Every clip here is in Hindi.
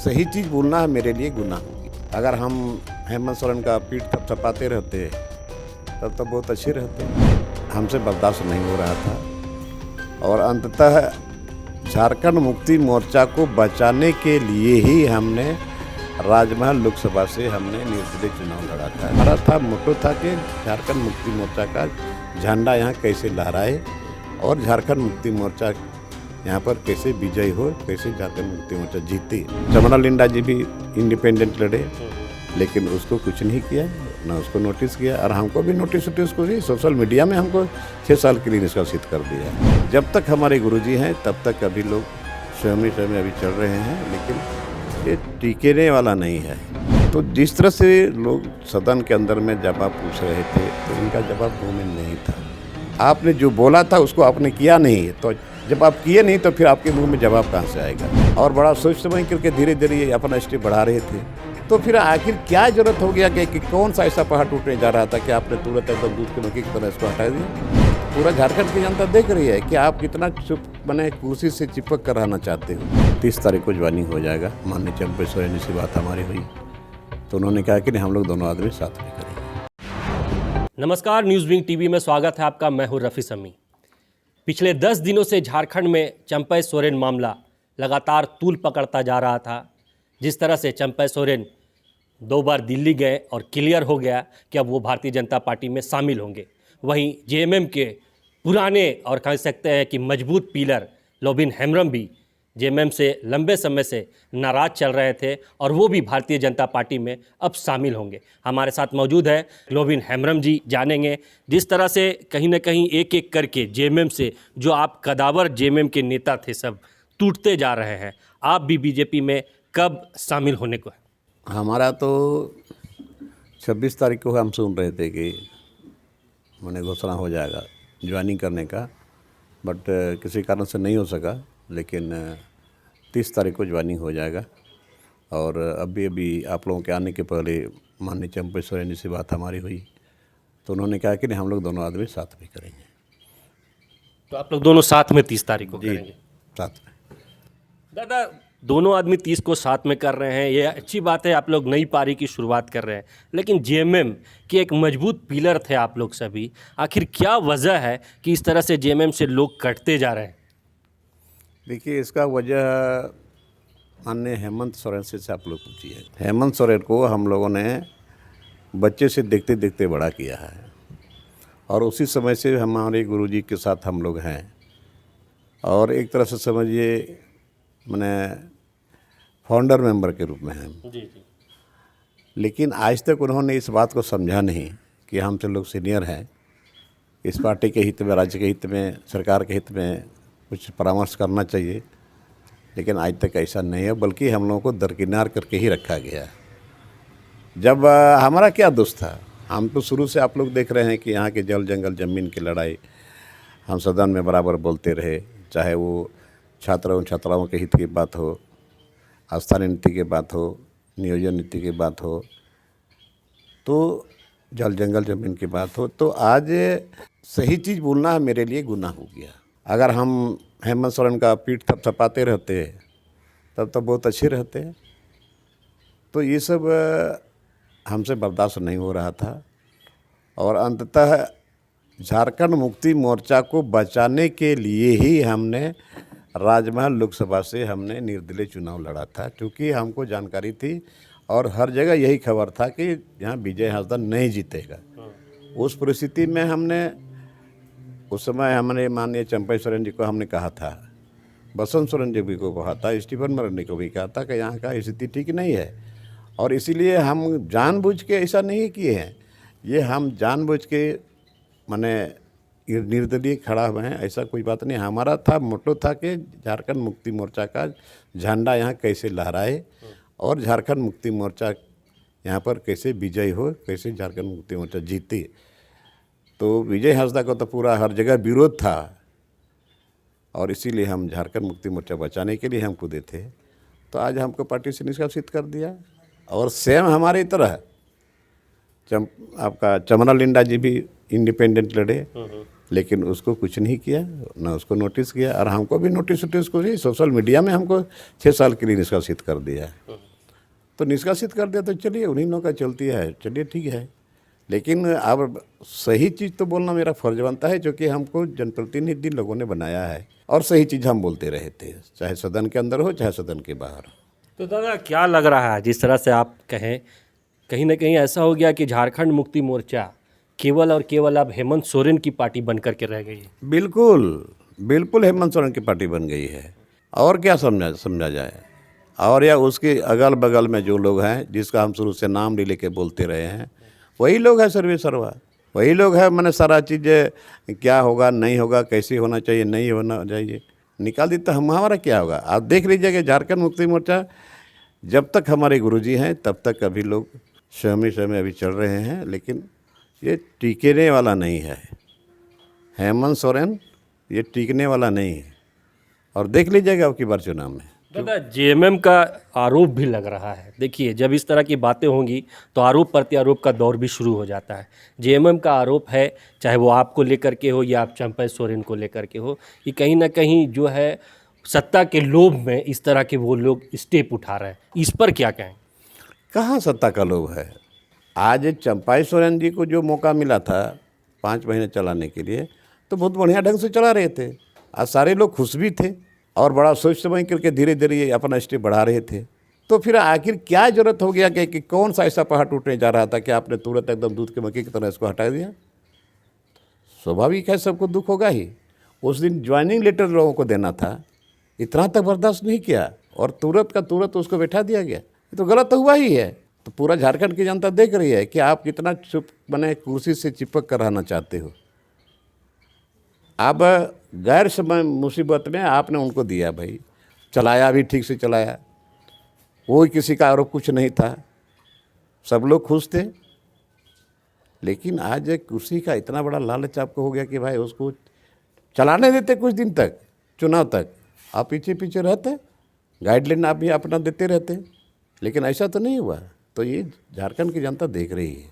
सही चीज़ बोलना मेरे लिए गुनाह होगी। अगर हम हेमंत सोरेन का पीठ थपथपाते रहते तब तो बहुत अच्छे रहते। हमसे बर्दाश्त नहीं हो रहा था और अंततः झारखंड मुक्ति मोर्चा को बचाने के लिए ही हमने राजमहल लोकसभा से हमने निर्दलीय चुनाव लड़ा था। हमारा था मोटो था कि झारखंड मुक्ति मोर्चा का झंडा यहाँ कैसे लहराए और झारखंड मुक्ति मोर्चा यहाँ पर कैसे विजय हो, कैसे झारखंड मुक्ति मोर्चा जीते। चमना लिंडा जी भी इंडिपेंडेंट लड़े, लेकिन उसको कुछ नहीं किया, ना उसको नोटिस किया और हमको भी नोटिस को ही सोशल मीडिया में हमको 6 साल के लिए निष्कासित कर दिया। जब तक हमारे गुरुजी हैं तब तक अभी लोग स्वयं अभी चल रहे हैं, लेकिन ये टिकने वाला नहीं है। तो जिस तरह से लोग सदन के अंदर में जवाब पूछ रहे थे तो इनका जवाब मुँह में नहीं था। आपने जो बोला था उसको आपने किया नहीं, तो जब आप किए नहीं तो फिर आपके मुंह में जवाब कहाँ से आएगा। और बड़ा सोच समझ करके धीरे धीरे ये अपना स्टेप बढ़ा रहे थे। तो फिर आखिर क्या जरूरत हो गया कि कौन सा ऐसा पहाड़ टूटने जा रहा था कि आपने तुरंत एकदम दूध के मक्खी की तरह इसको हटा दिया। पूरा झारखंड की जनता देख रही है कि आप कितना चुप बने कुर्सी से चिपक कर रहना चाहते हो। 30 तारीख को ज्वाइनिंग हो जाएगा। माननीय चंपे सोरेन से बात हमारी हुई तो उन्होंने कहा कि नहीं, हम लोग दोनों आदमी साथ में करेंगे। नमस्कार, न्यूज़ विंग टीवी में स्वागत है आपका। मैं हूं रफ़ी समी। पिछले 10 दिनों से झारखंड में चंपे सोरेन मामला लगातार तूल पकड़ता जा रहा था। जिस तरह से चंपे सोरेन 2 बार दिल्ली गए और क्लियर हो गया कि अब वो भारतीय जनता पार्टी में शामिल होंगे, वहीं जेएमएम के पुराने और कह सकते हैं कि मजबूत पिलर लोबिन हेम्ब्रम भी जेएमएम से लंबे समय से नाराज चल रहे थे और वो भी भारतीय जनता पार्टी में अब शामिल होंगे। हमारे साथ मौजूद है लोबिन हेम्ब्रम जी। जानेंगे जिस तरह से कहीं ना कहीं एक एक करके जेएमएम से जो आप कदावर जेएमएम के नेता थे सब टूटते जा रहे हैं। आप भी बीजेपी में कब शामिल होने को है? हमारा तो 26 तारीख को हम सुन रहे थे कि मैंने घोषणा हो जाएगा ज्वाइनिंग करने का, बट किसी कारण से नहीं हो सका। लेकिन 30 तारीख को ज्वाइनिंग हो जाएगा। और अभी आप लोगों के आने के पहले माननीय चंपे सोरेन से बात हमारी हुई तो उन्होंने कहा कि नहीं, हम लोग दोनों आदमी साथ में करेंगे। तो आप लोग दोनों साथ में 30 तारीख को करेंगे? साथ में। दादा, दोनों आदमी 30 को साथ में कर रहे हैं, ये अच्छी बात है। आप लोग नई पारी की शुरुआत कर रहे हैं, लेकिन जेएमएम के एक मजबूत पिलर थे आप लोग सभी। आखिर क्या वजह है कि इस तरह से जेएमएम से लोग कटते जा रहे हैं? देखिए, इसका वजह माननीय हेमंत सोरेन से आप लोग पूछिए। हेमंत सोरेन को हम लोगों ने बच्चे से देखते देखते बड़ा किया है और उसी समय से हमारे गुरुजी के साथ हम लोग हैं और एक तरह से समझिए मैंने फाउंडर मेंबर के रूप में हैं। जी। लेकिन आज तक उन्होंने इस बात को समझा नहीं कि हमसे लोग सीनियर हैं, इस पार्टी के हित में, राज्य के हित में, सरकार के हित में कुछ परामर्श करना चाहिए। लेकिन आज तक ऐसा नहीं है, बल्कि हम लोगों को दरकिनार करके ही रखा गया। जब हमारा क्या दोष था, हम तो शुरू से आप लोग देख रहे हैं कि यहाँ के जल जंगल ज़मीन की लड़ाई हम सदन में बराबर बोलते रहे, चाहे वो छात्राओं के हित की बात हो, आस्था नीति की बात हो, नियोजन नीति की बात हो, तो जल जंगल ज़मीन की बात हो। तो आज सही चीज़ बोलना मेरे लिए गुनाह हो गया। अगर हम हेमंत सोरेन का पीठ थपथपाते रहते तब तो बहुत अच्छे रहते। तो ये सब हमसे बर्दाश्त नहीं हो रहा था और अंततः झारखंड मुक्ति मोर्चा को बचाने के लिए ही हमने राजमहल लोकसभा से हमने निर्दलीय चुनाव लड़ा था, क्योंकि हमको जानकारी थी और हर जगह यही खबर था कि यहाँ विजय हांसदा नहीं जीतेगा। उस परिस्थिति में हमने उस समय हमने माननीय चंपे सोरेन जी को हमने कहा था, बसंत सोरेन जी भी को कहा था, स्टीफन मरांडी को भी कहा था कि यहाँ का स्थिति ठीक नहीं है। और इसीलिए हम जानबूझ के ऐसा नहीं किए हैं, ये हम जानबूझ के माने निर्दलीय खड़ा हुए हैं, ऐसा कोई बात नहीं। हमारा था मोटो था कि झारखंड मुक्ति मोर्चा का झंडा यहाँ कैसे लहराए और झारखंड मुक्ति मोर्चा यहाँ पर कैसे विजय हो, कैसे झारखंड मुक्ति मोर्चा जीते। तो विजय हांसदा को तो पूरा हर जगह विरोध था और इसीलिए हम झारखंड मुक्ति मोर्चा बचाने के लिए हम कूदे थे। तो आज हमको पार्टी से निष्कासित कर दिया। और सेम हमारी तरह आपका चमना लिंडा जी भी इंडिपेंडेंट लड़े, लेकिन उसको कुछ नहीं किया, ना उसको नोटिस किया, और हमको भी नोटिस वोटिस को नहीं, सोशल मीडिया में हमको 6 साल के लिए निष्कासित कर दिया है। तो निष्कासित कर दिया तो चलिए उन्हीं लोगों का चलती है, चलिए ठीक है। लेकिन अब सही चीज़ तो बोलना मेरा फ़र्ज बनता है, जो कि हमको जनप्रतिनिधि लोगों ने बनाया है, और सही चीज़ हम बोलते रहे थे, चाहे सदन के अंदर हो चाहे सदन के बाहर। तो दादा क्या लग रहा है, जिस तरह से आप कहें, कहीं ना कहीं ऐसा हो गया कि झारखंड मुक्ति मोर्चा केवल और केवल अब हेमंत सोरेन की पार्टी बन करके रह गई है? बिल्कुल बिल्कुल हेमंत सोरेन की पार्टी बन गई है, और क्या समझा जाए। और या उसके अगल बगल में जो लोग हैं, जिसका हम शुरू से नाम ले लेके बोलते रहे हैं, वही लोग हैं सर्वे सर्वा, वही लोग हैं। मैंने सारा चीज़ क्या होगा नहीं होगा, कैसे होना चाहिए नहीं होना चाहिए, निकाल दी। तो हमारा क्या होगा? आप देख लीजिए कि झारखंड मुक्ति मोर्चा जब तक हमारे गुरुजी हैं तब तक अभी लोग समय अभी चल रहे हैं, लेकिन ये टिकने वाला नहीं है। हेमंत सोरेन ये टिकने वाला नहीं है, और देख लीजिएगा अब की बार चुनाव में। दादा जेएमएम का आरोप भी लग रहा है। देखिए, जब इस तरह की बातें होंगी तो आरोप प्रत्यारोप का दौर भी शुरू हो जाता है। जेएमएम का आरोप है, चाहे वो आपको लेकर के हो या आप चंपई सोरेन को लेकर के हो, कि कहीं ना कहीं जो है सत्ता के लोभ में इस तरह के वो लोग स्टेप उठा रहे हैं। इस पर क्या कहें? कहाँ सत्ता का लोभ है? आज चंपाई सोरेन जी को जो मौका मिला था 5 महीने चलाने के लिए, तो बहुत बढ़िया ढंग से चला रहे थे। आज सारे लोग खुश भी थे, और बड़ा सोच समझ करके धीरे धीरे ये अपना स्टेप बढ़ा रहे थे। तो फिर आखिर क्या ज़रूरत हो गया कि कौन सा ऐसा पहाड़ टूटने जा रहा था कि आपने तुरंत एकदम दूध के मक्खी की तरह इसको हटा दिया? स्वाभाविक है, सबको दुख होगा ही। उस दिन ज्वाइनिंग लेटर लोगों को देना था, इतना तक बर्दाश्त नहीं किया, और तुरंत का तुरंत उसको बैठा दिया गया। ये तो गलत तो हुआ ही है। तो पूरा झारखंड की जनता देख रही है कि आप कितना चुप बने कुर्सी से चिपक कर रहना चाहते हो। अब गैर समय मुसीबत में आपने उनको दिया, भाई चलाया भी ठीक से चलाया, कोई किसी का आरोप कुछ नहीं था, सब लोग खुश थे। लेकिन आज एक कुर्सी का इतना बड़ा लालच आपको हो गया कि भाई उसको चलाने देते कुछ दिन तक, चुनाव तक आप पीछे पीछे रहते, गाइडलाइन आप भी अपना देते रहते, लेकिन ऐसा तो नहीं हुआ। तो ये झारखंड की जनता देख रही है।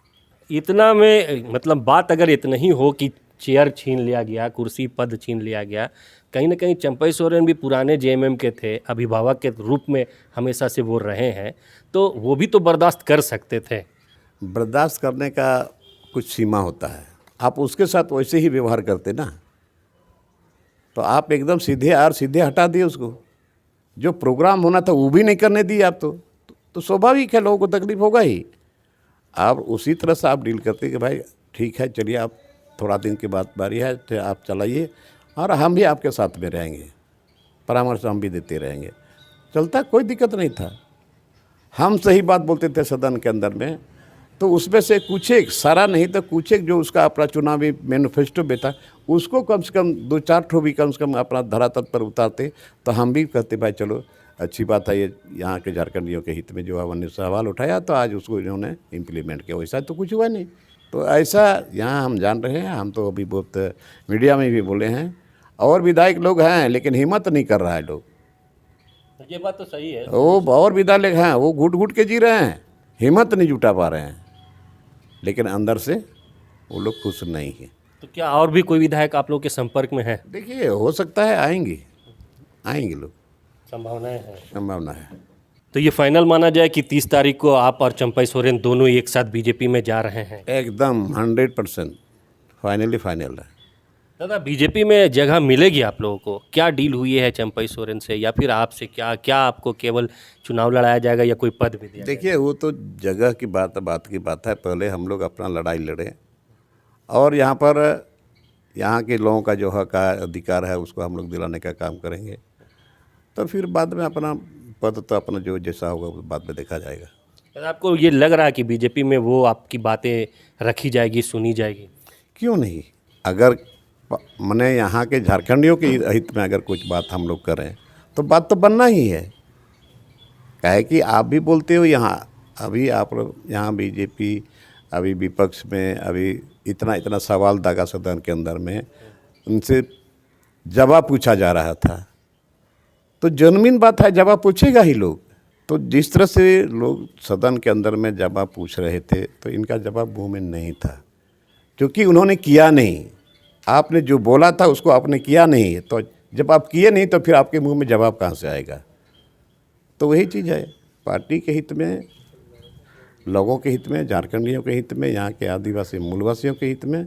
इतना में मतलब बात अगर इतना ही हो कि चेयर छीन लिया गया, कुर्सी पद छीन लिया गया, कहीं ना कहीं चंपई सोरेन भी पुराने जेएमएम के थे, अभिभावक के रूप में हमेशा से वो रहे हैं, तो वो भी तो बर्दाश्त कर सकते थे। बर्दाश्त करने का कुछ सीमा होता है। आप उसके साथ वैसे ही व्यवहार करते ना, तो आप एकदम सीधे हटा दिए उसको। जो प्रोग्राम होना था वो भी नहीं करने दिए आप। तो स्वाभाविक है, लोगों को तकलीफ होगा ही। आप उसी तरह से आप डील करते कि भाई ठीक है, चलिए आप थोड़ा दिन के बाद बारी है तो आप चलाइए, और हम भी आपके साथ में रहेंगे, परामर्श हम भी देते रहेंगे, चलता, कोई दिक्कत नहीं था। हम सही बात बोलते थे सदन के अंदर में, तो उसमें से कुछ एक, सारा नहीं तो कुछ एक जो उसका अपना चुनावी मैनिफेस्टो में था, उसको कम से कम 2-4 ठो भी कम से कम अपना धरातल पर उतारते, तो हम भी कहते भाई चलो अच्छी बात है, ये यहाँ के झारखंडियों के हित में जो हमने सवाल उठाया तो आज उसको इन्होंने इम्प्लीमेंट किया। वैसा तो कुछ हुआ नहीं। तो ऐसा यहाँ हम जान रहे हैं, हम तो अभी बहुत मीडिया में भी बोले हैं, और विधायक लोग हैं लेकिन हिम्मत नहीं कर रहा है लोग। ये बात तो सही है। वो और विधायक हैं, वो घुट घुट के जी रहे हैं, हिम्मत नहीं जुटा पा रहे हैं, लेकिन अंदर से वो लोग खुश नहीं हैं। तो क्या और भी कोई विधायक आप लोग के संपर्क में है? देखिए, हो सकता है आएंगे लोग, संभावनाएं हैं। संभावना है। तो ये फाइनल माना जाए कि 30 तारीख को आप और चंपई सोरेन दोनों एक साथ बीजेपी में जा रहे हैं? एकदम 100% फाइनल है। दादा, बीजेपी में जगह मिलेगी आप लोगों को? क्या डील हुई है चंपई सोरेन से, या फिर आपसे क्या आपको केवल चुनाव लड़ाया जाएगा या कोई पद भी दिया? देखिए, वो तो जगह की बात की बात है। पहले हम लोग अपना लड़ाई लड़े, और यहाँ पर यहाँ के लोगों का जो हक है, अधिकार है, उसको हम लोग दिलाने का काम करेंगे। तो फिर बाद में अपना पद तो अपना जो जैसा होगा वो बाद में देखा जाएगा। दादा, आपको ये लग रहा है कि बीजेपी में वो आपकी बातें रखी जाएगी, सुनी जाएगी? क्यों नहीं? अगर मैंने यहाँ के झारखंडियों के हित में अगर कुछ बात हम लोग करें तो बात तो बनना ही है। काहे कि आप भी बोलते हो यहाँ, अभी आप यहाँ बीजेपी अभी विपक्ष में, अभी इतना सवाल दागा सदन के अंदर में, उनसे जवाब पूछा जा रहा था, तो जेन्युइन बात है, जवाब पूछेगा ही लोग। तो जिस तरह से लोग सदन के अंदर में जवाब पूछ रहे थे, तो इनका जवाब मुँह में नहीं था, क्योंकि उन्होंने किया नहीं। आपने जो बोला था उसको आपने किया नहीं, तो जब आप किए नहीं तो फिर आपके मुंह में जवाब कहाँ से आएगा। तो वही चीज़ है, पार्टी के हित में, लोगों के हित में, झारखंडियों के हित में, यहाँ के आदिवासी मूलवासियों के हित में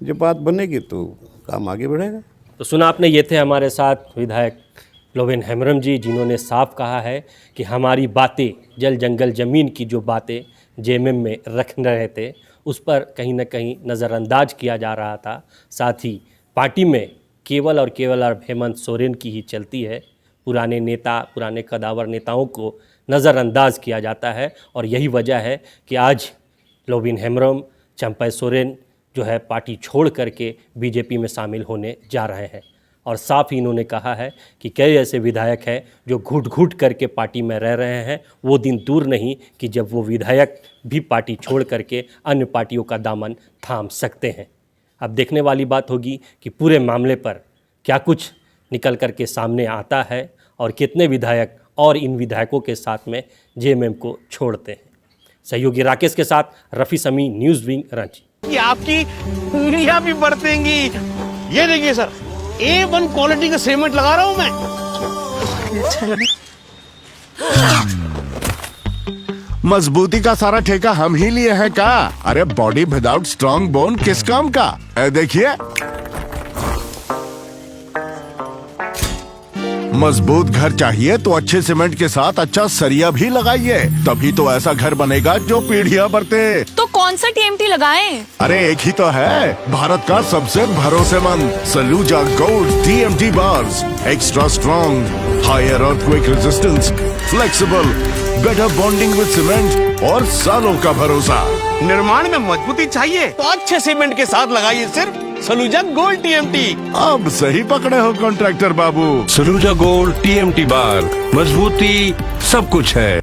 जब बात बनेगी तो काम आगे बढ़ेगा। तो सुना आपने, ये थे हमारे साथ विधायक लोवेन हेम्ब्रम जी, जिन्होंने साफ कहा है कि हमारी बातें, जल जंगल ज़मीन की जो बातें जेएमएम में रख रहे थे उस पर कहीं ना कहीं नज़रअंदाज किया जा रहा था। साथ ही पार्टी में केवल और केवल हेमंत सोरेन की ही चलती है, पुराने नेता, पुराने कदावर नेताओं को नज़रअंदाज किया जाता है। और यही वजह है कि आज लोवेन हेम्ब्रम, चंपई सोरेन जो है पार्टी छोड़ करके बीजेपी में शामिल होने जा रहे हैं। और साफ ही इन्होंने कहा है कि कई ऐसे विधायक हैं जो घुट घुट करके पार्टी में रह रहे हैं। वो दिन दूर नहीं कि जब वो विधायक भी पार्टी छोड़ करके अन्य पार्टियों का दामन थाम सकते हैं। अब देखने वाली बात होगी कि पूरे मामले पर क्या कुछ निकल करके सामने आता है और कितने विधायक और इन विधायकों के साथ में जेएमएम को छोड़ते हैं। सहयोगी राकेश के साथ रफ़ी समी, न्यूज़ विंग, रांची। कि आपकी उंगलियां भी बरतेंगी। ये देखिए सर, A1 क्वालिटी का सीमेंट लगा रहा हूं मैं। मजबूती का सारा ठेका हम ही लिए हैं का? अरे बॉडी विदाउट स्ट्रॉन्ग बोन किस काम का? देखिए, मजबूत घर चाहिए तो अच्छे सीमेंट के साथ अच्छा सरिया भी लगाइए, तभी तो ऐसा घर बनेगा जो पीढ़ियां बरते। तो कौन सा टीएमटी लगाएं? अरे एक ही तो है, भारत का सबसे भरोसेमंद Saluja gold TMT bars. Extra strong, higher earthquake resistance, flexible, better bonding with cement और सालों का भरोसा। निर्माण में मजबूती चाहिए तो अच्छे सीमेंट के साथ लगाइए सिर्फ सलूजा गोल्ड टीएमटी। अब सही पकड़े हो कॉन्ट्रैक्टर बाबू। सलूजा गोल्ड टीएमटी बार, मजबूती सब कुछ है।